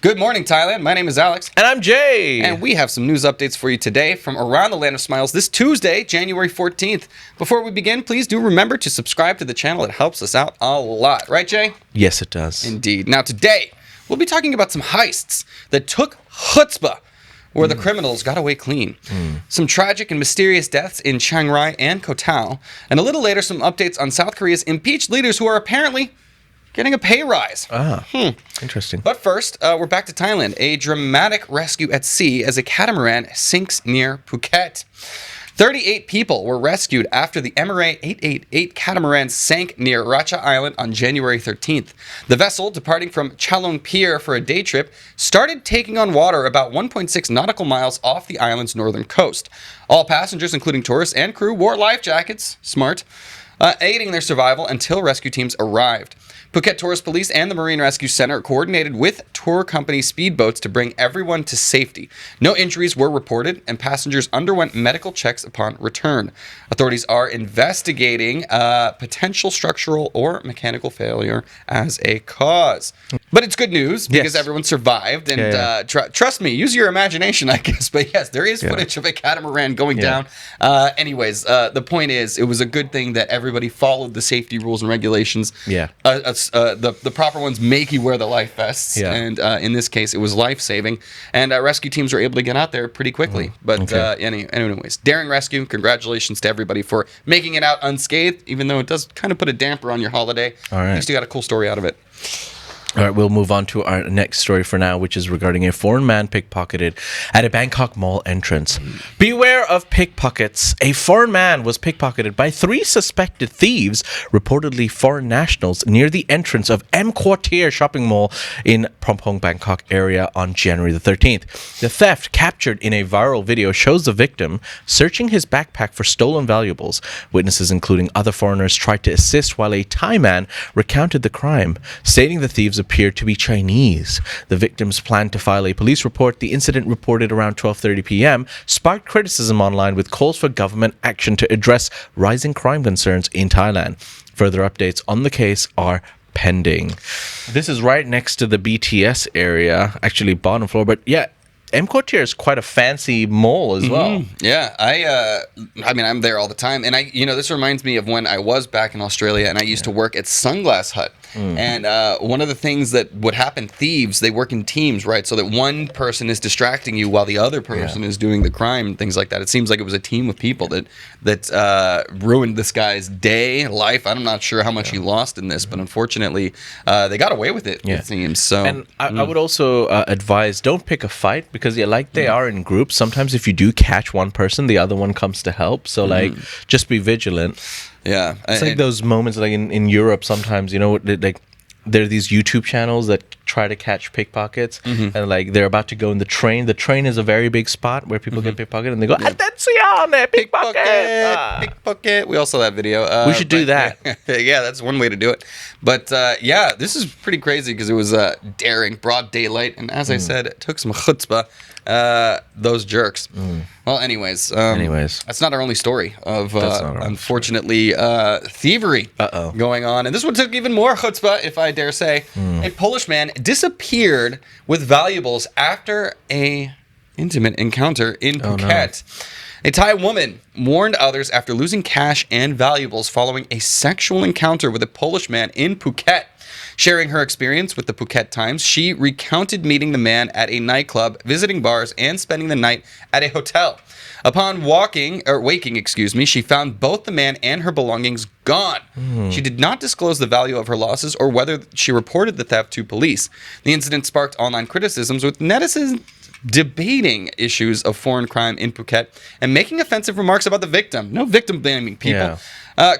Good morning, Thailand. My name is Alex. And I'm Jay. And we have some news updates for you today from around the land of smiles this Tuesday, January 14th. Before we begin, please do remember to subscribe to the channel. It helps us out a lot. Right, Jay? Yes, it does. Indeed. Now, today, we'll be talking about some heists that took chutzpa, where the criminals got away clean. Some tragic and mysterious deaths in Chiang and Koh Tao. And a little later, some updates on South Korea's impeached leaders who are apparently getting a pay rise. Interesting. But first, we're back to Thailand. A dramatic rescue at sea as a catamaran sinks near Phuket. 38 people were rescued after the MRA 888 catamaran sank near Racha Island on January 13th. The vessel, departing from Chalong Pier for a day trip, started taking on water about 1.6 nautical miles off the island's northern coast. All passengers, including tourists and crew, wore life jackets, smart, aiding their survival until rescue teams arrived. Phuket Tourist Police and the Marine Rescue Center coordinated with tour company speedboats to bring everyone to safety. No injuries were reported, and passengers underwent medical checks upon return. Authorities are investigating potential structural or mechanical failure as a cause. But it's good news because everyone survived, and trust me, use your imagination, I guess. But yes, there is footage of a catamaran going down. Anyways, the point is, it was a good thing that everybody followed the safety rules and regulations. The proper ones make you wear the life vests, and in this case, it was life-saving, and rescue teams were able to get out there pretty quickly. But anyways, daring rescue. Congratulations to everybody for making it out unscathed, even though it does kind of put a damper on your holiday. All right. At least you got a cool story out of it. All right, we'll move on to our next story for now, which is regarding a foreign man pickpocketed at a Bangkok mall entrance. Beware of pickpockets. A foreign man was pickpocketed by 3 suspected thieves, reportedly foreign nationals, near the entrance of M Quartier shopping mall in Prompong, Bangkok area on January the 13th. The theft, captured in a viral video, shows the victim searching his backpack for stolen valuables. Witnesses, including other foreigners, tried to assist while a Thai man recounted the crime, stating the thieves appeared to be Chinese. The victims planned to file a police report. The incident, reported around 12:30 p.m., sparked criticism online with calls for government action to address rising crime concerns in Thailand. Further updates on the case are pending. This is right next to the BTS area, actually bottom floor, but M Quartier is quite a fancy mall as well. Yeah, I mean, I'm there all the time, and this reminds me of when I was back in Australia, and I used to work at Sunglass Hut. And one of the things that would happen, thieves, they work in teams, right? So that one person is distracting you while the other person is doing the crime and things like that. It seems like it was a team of people that ruined this guy's day, life. I'm not sure how much he lost in this, but unfortunately, they got away with it, it seems. So, and I would also advise, don't pick a fight, because like they are in groups. Sometimes if you do catch one person, the other one comes to help. So just be vigilant. Yeah, it's like those moments like in Europe sometimes, like there are these YouTube channels that try to catch pickpockets, and like they're about to go in the train. The train is a very big spot where people get pickpocketed, and they go, "Attenzione, pickpocket! Pickpocket!" We all saw that video. We should do that. Yeah, that's one way to do it. But this is pretty crazy because it was daring, broad daylight, and as I said, it took some chutzpah. Those jerks. Well, anyways, that's not our only story of unfortunately thievery going on, and this one took even more chutzpah, if I dare say. A Polish man disappeared with valuables after a intimate encounter in Phuket. A Thai woman warned others after losing cash and valuables following a sexual encounter with a Polish man in Phuket. Sharing her experience with the Phuket Times, she recounted meeting the man at a nightclub, visiting bars, and spending the night at a hotel. Upon waking, she found both the man and her belongings gone. She did not disclose the value of her losses or whether she reported the theft to police. The incident sparked online criticisms, with netizens debating issues of foreign crime in Phuket and making offensive remarks about the victim. No victim blaming people.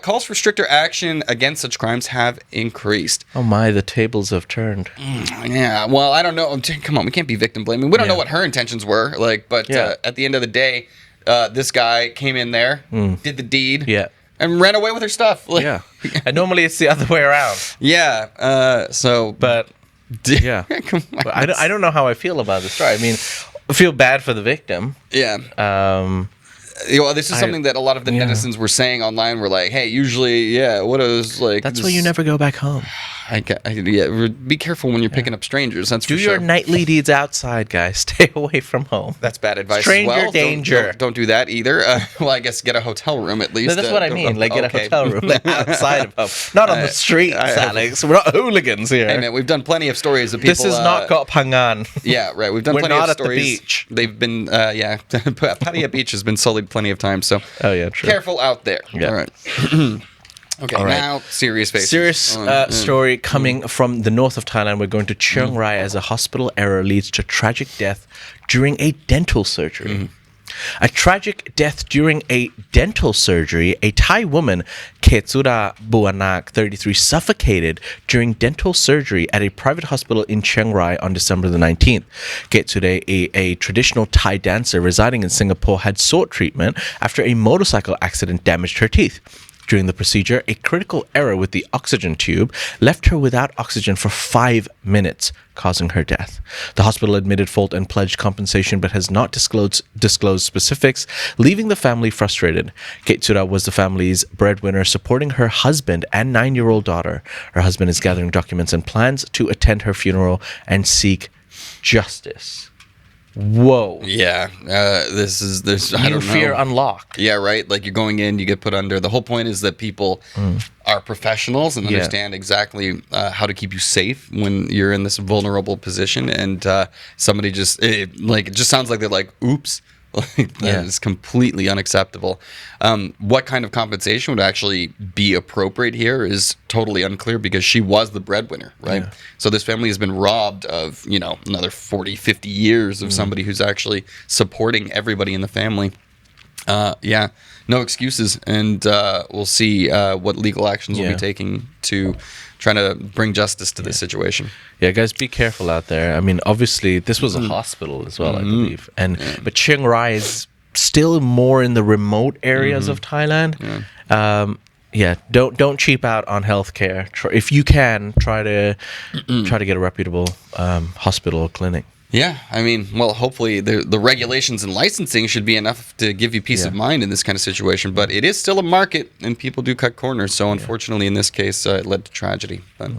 Calls for stricter action against such crimes have increased. Oh my, the tables have turned. Yeah, well, I don't know. Come on, we can't be victim blaming. We don't know what her intentions were. But at the end of the day, this guy came in there, did the deed, and ran away with her stuff. And normally it's the other way around. But I don't know how I feel about this story. I mean, I feel bad for the victim. This is something that a lot of the netizens were saying online. Were like, hey, usually, what is like... That's why you never go back home. be careful when you're picking up strangers. That's Do for your sure. nightly deeds outside, guys. Stay away from home. That's bad advice. Stranger as well. danger. Don't do that either. Well, I guess get a hotel room at least. No, that's what I mean. Like, get a hotel room like, outside of home. Not on the streets, Alex. We're not hooligans here. Hey, man, we've done plenty of stories of people. This is not Got Pangan. Yeah, right. We've done We're plenty not of at the stories. beach. They've been, Pattaya Beach has been sullied plenty of times. So, Oh, yeah, true. careful out there. Yeah. All right. Okay, All right. now serious faces. Serious story coming from the north of Thailand. We're going to Chiang Rai as a hospital error leads to tragic death during a dental surgery. A tragic death during a dental surgery. A Thai woman, Ketsura Buanak, 33, suffocated during dental surgery at a private hospital in Chiang Rai on December the 19th. Ketsura, a traditional Thai dancer residing in Singapore, had sought treatment after a motorcycle accident damaged her teeth. During the procedure, a critical error with the oxygen tube left her without oxygen for 5 minutes, causing her death. The hospital admitted fault and pledged compensation, but has not disclosed specifics, leaving the family frustrated. Ketsura was the family's breadwinner, supporting her husband and 9-year-old daughter. Her husband is gathering documents and plans to attend her funeral and seek justice. Whoa. Yeah, there's I New don't know. fear unlocked. Yeah, right. Like you're going in, you get put under. The whole point is that people are professionals and understand exactly how to keep you safe when you're in this vulnerable position. And somebody it just sounds like they're like, oops. Like that is completely unacceptable. What kind of compensation would actually be appropriate here is totally unclear because she was the breadwinner, right? Yeah. So this family has been robbed of, another 40, 50 years of somebody who's actually supporting everybody in the family. No excuses. And we'll see what legal actions we'll be taking to try to bring justice to this situation. Yeah, guys, be careful out there. I mean, obviously, this was a hospital as well, I believe. But Chiang Rai is still more in the remote areas of Thailand. Don't cheap out on healthcare. If you can, try to get a reputable hospital or clinic. Yeah, I mean, well, hopefully the regulations and licensing should be enough to give you peace of mind in this kind of situation. But it is still a market, and people do cut corners. So unfortunately, in this case, it led to tragedy. But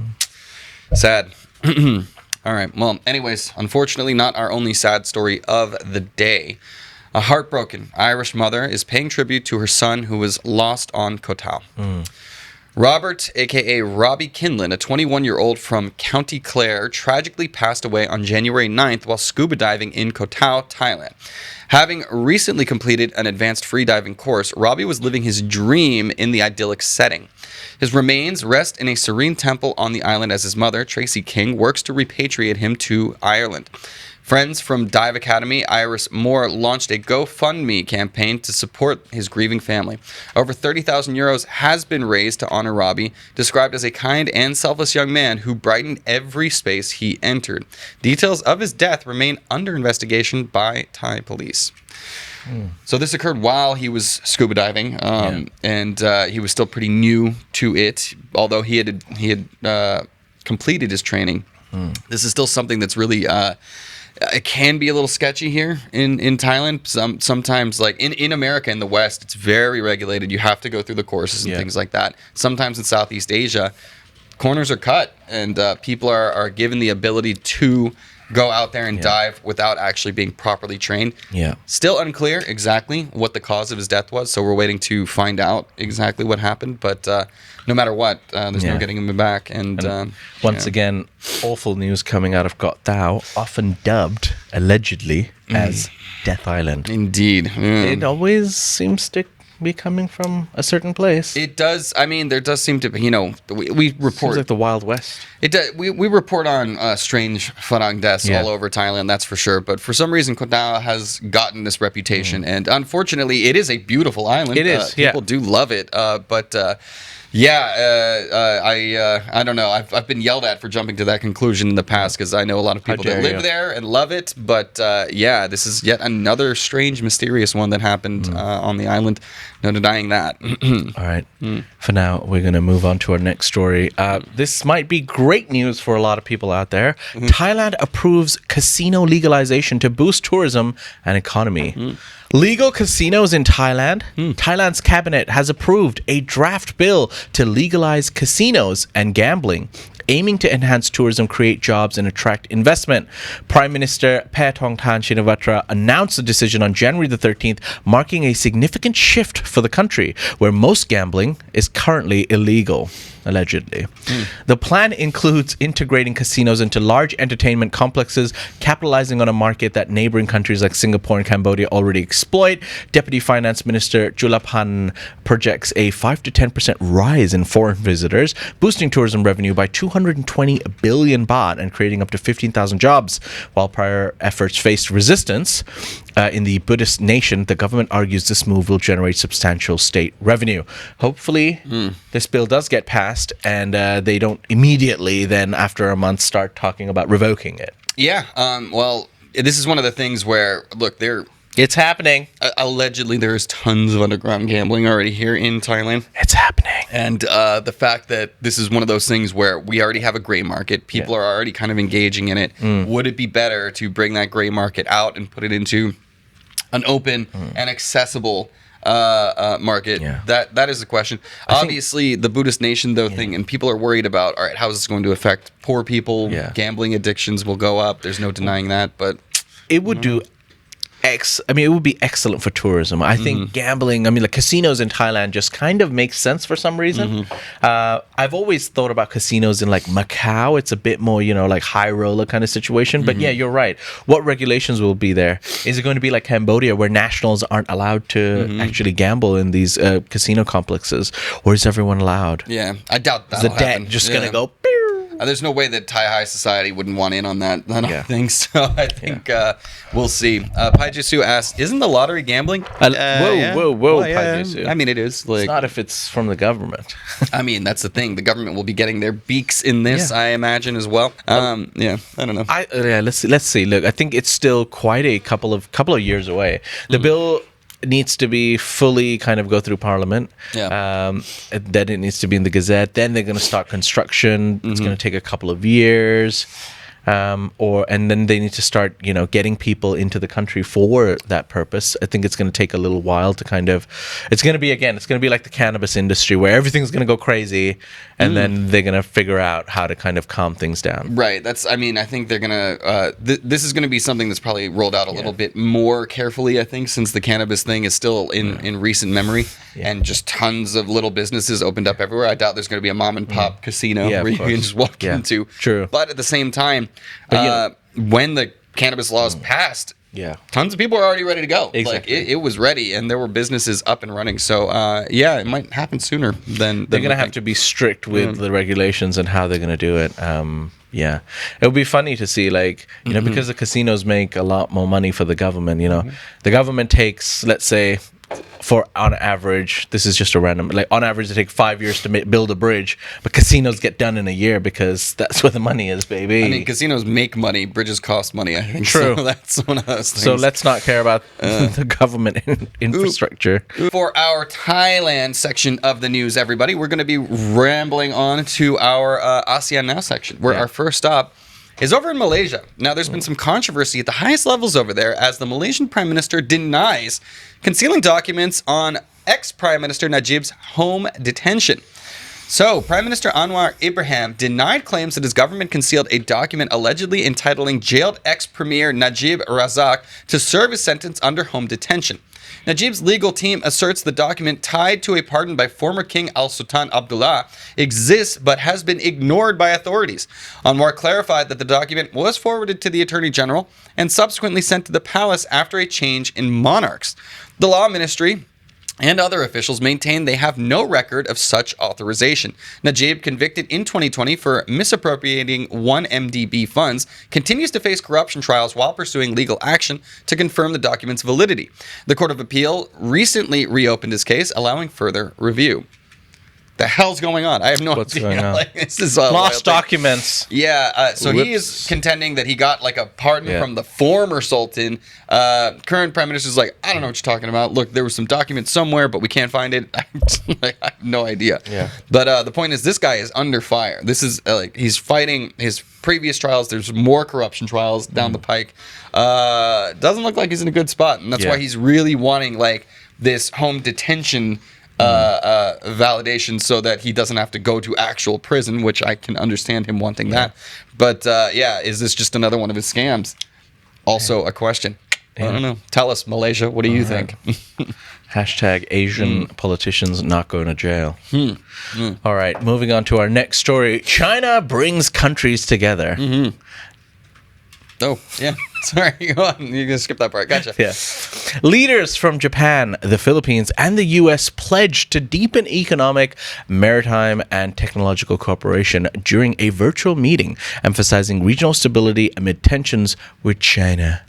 sad. All right. Well, anyways, unfortunately, not our only sad story of the day. A heartbroken Irish mother is paying tribute to her son who was lost on Koh Tao. Robert, a.k.a. Robbie Kinin, a 21-year-old from County Clare, tragically passed away on January 9th while scuba diving in Koh Tao, Thailand. Having recently completed an advanced freediving course, Robbie was living his dream in the idyllic setting. His remains rest in a serene temple on the island as his mother, Tracy King, works to repatriate him to Ireland. Friends from Dive Academy, Iris Moore, launched a GoFundMe campaign to support his grieving family. Over 30,000 euros has been raised to honor Robbie, described as a kind and selfless young man who brightened every space he entered. Details of his death remain under investigation by Thai police. So this occurred while he was scuba diving, and he was still pretty new to it, although he had completed his training. This is still something that's really... it can be a little sketchy here in Thailand. Sometimes, like in America, in the West, it's very regulated. You have to go through the courses and things like that. Sometimes in Southeast Asia, corners are cut, and people are given the ability to go out there and dive without actually being properly trained. Yeah. Still unclear exactly what the cause of his death was, so we're waiting to find out exactly what happened. But no matter what, there's no getting him back. And once again, awful news coming out of Koh Tao, often dubbed, allegedly, as Death Island. Indeed. It always seems to be coming from a certain place. It does. I mean, there does seem to be, we report... Seems like the Wild West. It does, we report on strange Farang deaths all over Thailand, that's for sure. But for some reason, Koh Tao has gotten this reputation. And unfortunately, it is a beautiful island. It is, People do love it. But... I don't know. I've been yelled at for jumping to that conclusion in the past because I know a lot of people that live there and love it. But this is yet another strange, mysterious one that happened on the island. No denying that. All right. For now, we're going to move on to our next story. This might be great news for a lot of people out there. Thailand approves casino legalization to boost tourism and economy. Legal casinos in Thailand. Thailand's cabinet has approved a draft bill to legalize casinos and gambling. aiming to enhance tourism, create jobs, and attract investment. Prime Minister Paetongtarn Shinawatra announced the decision on January the 13th, marking a significant shift for the country, where most gambling is currently illegal. Allegedly. The plan includes integrating casinos into large entertainment complexes, capitalizing on a market that neighboring countries like Singapore and Cambodia already exploit. Deputy Finance Minister Chulapan projects a 5 to 10% rise in foreign visitors, boosting tourism revenue by 220 billion baht and creating up to 15,000 jobs. While prior efforts faced resistance in the Buddhist nation, the government argues this move will generate substantial state revenue. Hopefully, this bill does get passed and they don't immediately then, after a month, start talking about revoking it. Yeah. Well, this is one of the things where, look, It's happening. Allegedly, there's tons of underground gambling already here in Thailand. It's happening. And the fact that this is one of those things where we already have a gray market, people are already kind of engaging in it. Would it be better to bring that gray market out and put it into an open and accessible market? That is the question. Obviously, the Buddhist nation thing, and people are worried about, all right, how is this going to affect poor people? Gambling addictions will go up. There's no denying that, but it would do it would be excellent for tourism. I think gambling, like casinos in Thailand just kind of makes sense for some reason. I've always thought about casinos in like Macau. It's a bit more, like high roller kind of situation. But yeah, you're right. What regulations will be there? Is it going to be like Cambodia where nationals aren't allowed to actually gamble in these casino complexes? Or is everyone allowed? Yeah, I doubt that. Is the debt just going to go... There's no way that Thai high society wouldn't want in on that. I don't think so. I think we'll see. Pai Jisu asks, isn't the lottery gambling? Whoa, Pai Jisu. I mean, it is. It's not if it's from the government. I mean, that's the thing. The government will be getting their beaks in this, I imagine, as well. I don't know. Let's see. Look, I think it's still quite a couple of years away. The bill needs to be fully kind of go through Parliament. Then it needs to be in the Gazette. Then they're going to start construction. It's going to take a couple of years. And then they need to start, getting people into the country for that purpose. I think it's going to take a little while to it's going to be like the cannabis industry where everything's going to go crazy and then they're going to figure out how to kind of calm things down. Right. I think they're going to, this is going to be something that's probably rolled out a little bit more carefully, I think, since the cannabis thing is still in recent memory and just tons of little businesses opened up everywhere. I doubt there's going to be a mom and pop casino where you can just walk into. True. But at the same time, when the cannabis laws passed, tons of people are already ready to go. Exactly. Like it was ready, and there were businesses up and running. So it might happen sooner than they're going to have to be strict with the regulations and how they're going to do it. It would be funny to see, because the casinos make a lot more money for the government. The government takes, let's say, on average, this is just a random, on average they take 5 years to build a bridge, but casinos get done in a year because that's where the money is, baby. I mean, casinos make money, bridges cost money, I think. True. So that's one of those things. So let's not care about the government infrastructure. For our Thailand section of the news, everybody, we're going to be rambling on to our ASEAN Now section, where our first stop is over in Malaysia. Now, there's been some controversy at the highest levels over there as the Malaysian Prime Minister denies concealing documents on ex-Prime Minister Najib's home detention. So, Prime Minister Anwar Ibrahim denied claims that his government concealed a document allegedly entitling jailed ex-Premier Najib Razak to serve his sentence under home detention. Najib's legal team asserts the document tied to a pardon by former King Al-Sultan Abdullah exists but has been ignored by authorities. Anwar clarified that the document was forwarded to the Attorney General and subsequently sent to the palace after a change in monarchs. The Law Ministry and other officials maintain they have no record of such authorization. Najib, convicted in 2020 for misappropriating 1MDB funds, continues to face corruption trials while pursuing legal action to confirm the document's validity. The Court of Appeal recently reopened his case, allowing further review. The hell's going on? I have no What's idea. Going on? This is lost documents. Yeah, so he is contending that he got a pardon from the former Sultan. Current Prime Minister's like, I don't know what you're talking about. Look, there was some documents somewhere, but we can't find it. I have no idea. Yeah. But the point is, this guy is under fire. This is he's fighting his previous trials. There's more corruption trials down the pike. Doesn't look like he's in a good spot, and that's why he's really wanting this home detention validation so that he doesn't have to go to actual prison, which I can understand him wanting that. But is this just another one of his scams? Also a question. I don't know. Tell us, Malaysia, what do you think? Hashtag Asian politicians not going to jail. All right, moving on to our next story. China brings countries together. Oh, yeah. Sorry, go on. You're going to skip that part. Gotcha. Yeah. Leaders from Japan, the Philippines, and the U.S. pledged to deepen economic, maritime, and technological cooperation during a virtual meeting, emphasizing regional stability amid tensions with China.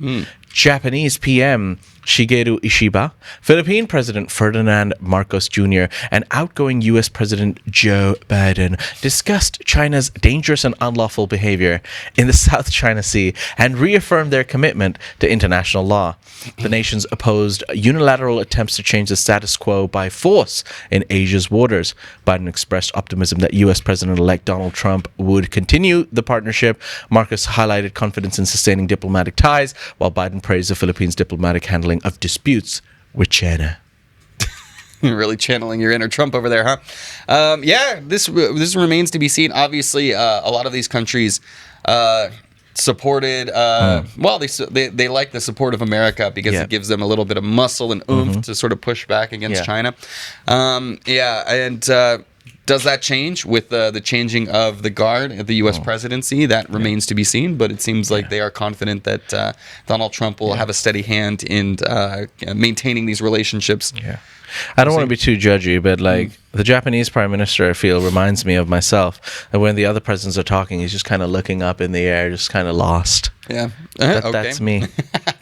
Japanese PM Shigeru Ishiba, Philippine President Ferdinand Marcos Jr., and outgoing U.S. President Joe Biden discussed China's dangerous and unlawful behavior in the South China Sea and reaffirmed their commitment to international law. The nations opposed unilateral attempts to change the status quo by force in Asia's waters. Biden expressed optimism that U.S. President-elect Donald Trump would continue the partnership. Marcos highlighted confidence in sustaining diplomatic ties, while Biden praised the Philippines' diplomatic handling of disputes with China. You're really channeling your inner Trump over there, huh? This remains to be seen. Obviously, a lot of these countries supported. They like the support of America because it gives them a little bit of muscle and oomph to sort of push back against China. Does that change with the changing of the guard at the U.S. presidency? That remains to be seen, but it seems like they are confident that Donald Trump will have a steady hand in maintaining these relationships. Yeah. I don't want to be too judgy, but the Japanese prime minister, I feel, reminds me of myself. And when the other presidents are talking, he's just kind of looking up in the air, just kind of lost. Yeah. That's me.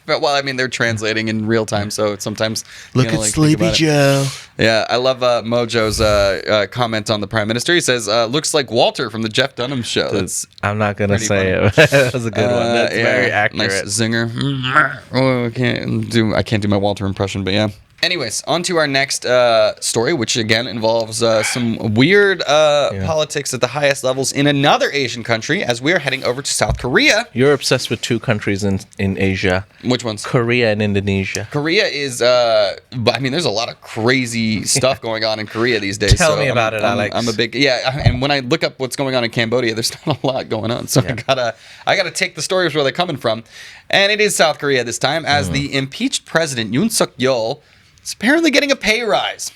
But, well, I mean, they're translating in real time, so sometimes... Look at Sleepy Joe. Yeah, I love Mojo's comment on the prime minister. He says, looks like Walter from the Jeff Dunham show. That's I'm not going to say it. That was a good one. That's very accurate. Nice zinger. Oh, I can't do my Walter impression, but yeah. Anyways, on to our next story, which again involves some weird politics at the highest levels in another Asian country as we are heading over to South Korea. You're obsessed with two countries in Asia. Which ones? Korea and Indonesia. Korea is, there's a lot of crazy stuff going on in Korea these days. Tell me about it, Alex. I'm a big, and when I look up what's going on in Cambodia, there's not a lot going on. So I gotta take the stories where they're coming from. And it is South Korea this time as the impeached president Yoon Suk-yeol is apparently getting a pay rise.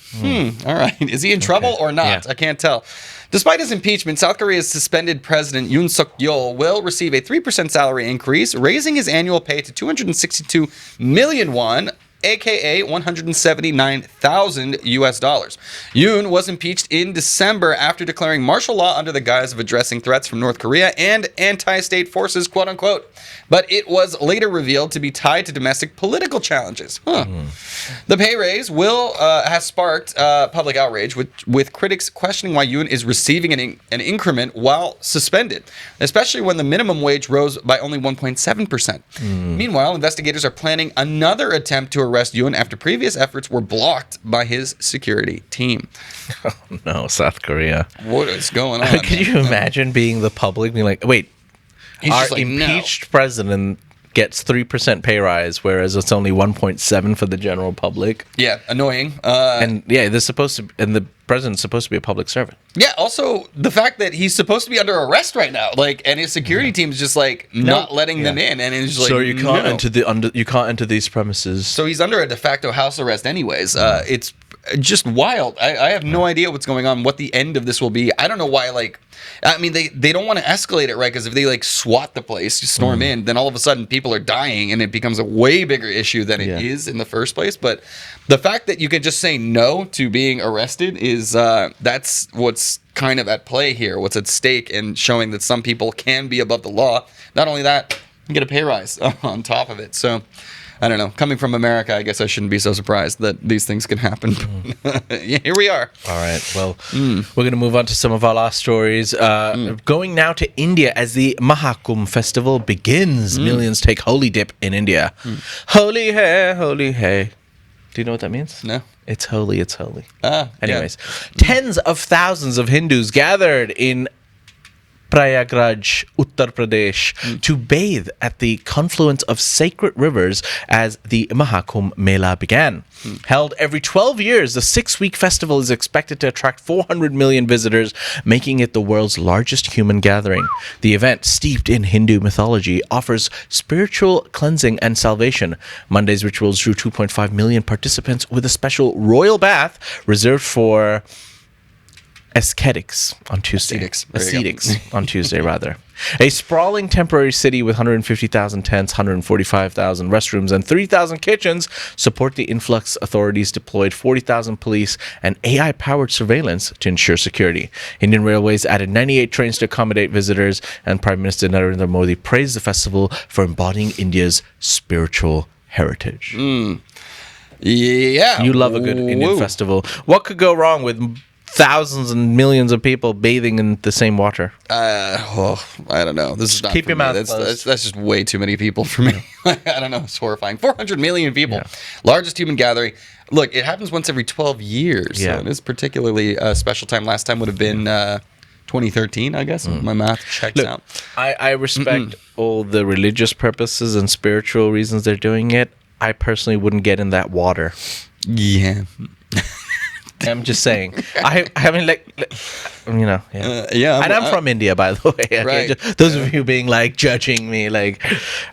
All right. Is he in trouble or not? I can't tell. Despite his impeachment, South Korea's suspended president Yoon Suk-yeol will receive a 3% salary increase, raising his annual pay to 262 million won, aka $179,000 US. Yoon was impeached in December after declaring martial law under the guise of addressing threats from North Korea and anti-state forces, quote unquote. But it was later revealed to be tied to domestic political challenges. The pay raise has sparked public outrage, with critics questioning why Yoon is receiving an increment while suspended, especially when the minimum wage rose by only 1.7%. Meanwhile, investigators are planning another attempt to arrest Yoon after previous efforts were blocked by his security team. Oh no, South Korea. What is going on? Could you imagine being the public being like, wait, our impeached president gets 3% pay rise, whereas it's only 1.7 for the general public. Yeah, annoying. The president's supposed to be a public servant. Yeah, also the fact that he's supposed to be under arrest right now, and his security team is just not letting them in, and it's like, so you can't you can't enter these premises. So he's under a de facto house arrest, anyways. It's just wild. I have no idea what's going on, what the end of this will be. I don't know why. They don't want to escalate it, right? Because if they SWAT the place, storm in, then all of a sudden people are dying, and it becomes a way bigger issue than it is in the first place. But the fact that you can just say no to being arrested is that's what's kind of at play here. What's at stake, and showing that some people can be above the law. Not only that, you get a pay rise on top of it. So, I don't know. Coming from America, I guess I shouldn't be so surprised that these things can happen. Here we are. All right. Well, we're going to move on to some of our last stories. Going now to India as the Mahakumbh festival begins. Millions take holy dip in India. Holy hey, holy hey. Do you know what that means? No. It's holy, it's holy. Anyways, tens of thousands of Hindus gathered in Prayagraj, Uttar Pradesh, to bathe at the confluence of sacred rivers as the Mahakumbh Mela began. Held every 12 years, the 6-week festival is expected to attract 400 million visitors, making it the world's largest human gathering. The event, steeped in Hindu mythology, offers spiritual cleansing and salvation. Monday's rituals drew 2.5 million participants with a special royal bath reserved for ascetics on Tuesday. Ascetics on Tuesday, rather. A sprawling temporary city with 150,000 tents, 145,000 restrooms, and 3,000 kitchens support the influx. Authorities deployed 40,000 police and AI-powered surveillance to ensure security. Indian Railways added 98 trains to accommodate visitors, and Prime Minister Narendra Modi praised the festival for embodying India's spiritual heritage. Yeah. You love a good Indian festival. What could go wrong with thousands and millions of people bathing in the same water? I don't know. This is not keep for your me. mouth That's closed. that's just way too many people for me. I don't know. It's horrifying. 400 million people. Yeah. Largest human gathering. Look, it happens once every 12 years. Yeah. So it is particularly a special time. Last time would have been 2013, I guess. My math checks out. I respect all the religious purposes and spiritual reasons they're doing it. I personally wouldn't get in that water. Yeah. I'm just saying. I mean, yeah. And I'm from India, by the way. Okay? Right. Just, those of you being like judging me, yeah.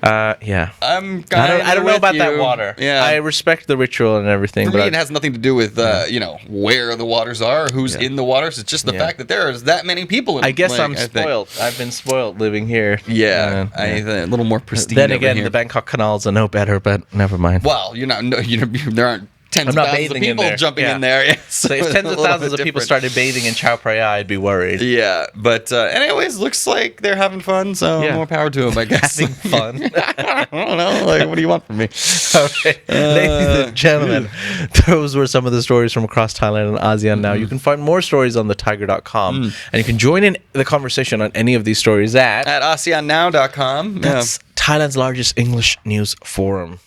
I I don't know about that water. Yeah. I respect the ritual and everything. For but me, it has nothing to do with where the waters are, who's in the waters. It's just the fact that there is that many people. I guess I'm spoiled. I've been spoiled living here. Yeah, a little more pristine. Then over again, here. the Bangkok canals are no better, but never mind. Well, there aren't tens of thousands of people jumping in there. Yeah, so if tens of thousands of people started bathing in Chao Phraya, I'd be worried. Yeah, but anyways, looks like they're having fun, so more power to them, I guess. Having fun. I don't know. Like, what do you want from me? Okay. Ladies and gentlemen, those were some of the stories from across Thailand and ASEAN. Now, you can find more stories on thethaiger.com, and you can join in the conversation on any of these stories at ASEANnow.com. That's Thailand's largest English news forum.